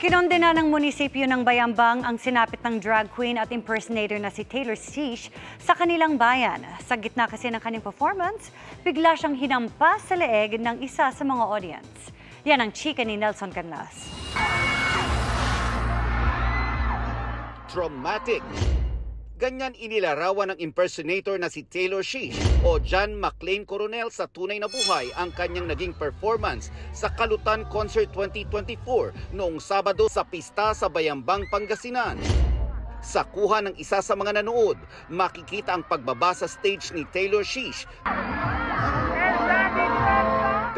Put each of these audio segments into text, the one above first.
Kinondena ng munisipyo ng Bayambang ang sinapit ng drag queen at impersonator na si Taylor Swift sa kanilang bayan. Sa gitna kasi ng kanyang performance, bigla siyang hinampas sa leeg ng isa sa mga audience. Yan ang chika ni Nelson Canlas. Traumatic. Ganyan inilarawan ng impersonator na si Taylor Swift o John McClane Coronel sa tunay na buhay ang kanyang naging performance sa Kalutan Concert 2024 noong Sabado sa pista sa Bayambang, Pangasinan. Sa kuha ng isa sa mga nanood, makikita ang pagbaba sa stage ni Taylor Swift.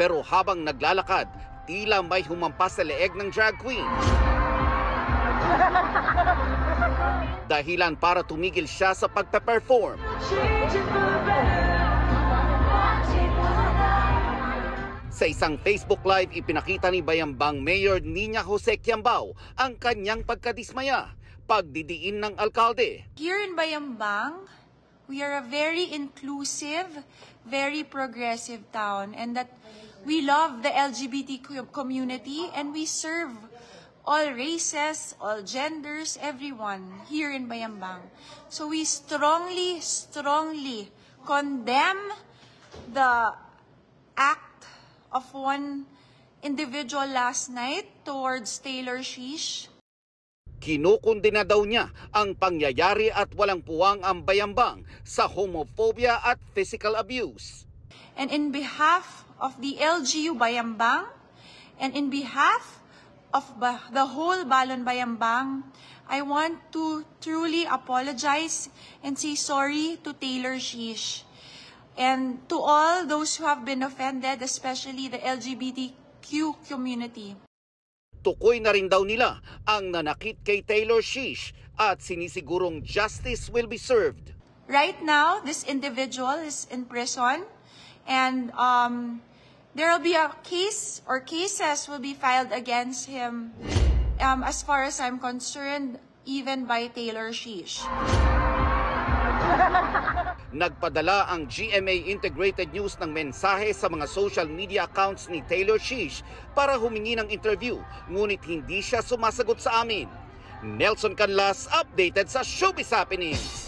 Pero habang naglalakad, tila may humampas sa leeg ng drag queen. Dahilan para tumigil siya sa pagpe-perform. Sa isang Facebook Live, ipinakita ni Bayambang Mayor Nina Jose Quiambao ang kanyang pagkadismaya, pagdidiin ng alkalde. Here in Bayambang, we are a very inclusive, very progressive town, and that we love the LGBT community and we serve all races, all genders, everyone here in Bayambang. So we strongly condemn the act of one individual last night towards Taylor Swift. Kinukundina daw niya ang pangyayari at walang puwang ang Bayambang sa homophobia at physical abuse. And in behalf of the LGU Bayambang, and in behalf of the whole Balon Bayambang, I want to truly apologize and say sorry to Taylor Swift and to all those who have been offended, especially the LGBTQ community. Tukoy na rin daw nila ang nanakit kay Taylor Swift at sinisigurong justice will be served. Right now, this individual is in prison and there will be a case or cases will be filed against him, as far as I'm concerned, even by Taylor Swift. Nagpadala ang GMA Integrated News ng mensahe sa mga social media accounts ni Taylor Swift para humingi ng interview, ngunit hindi siya sumasagot sa amin. Nelson Canlas, updated sa Showbiz Happenings.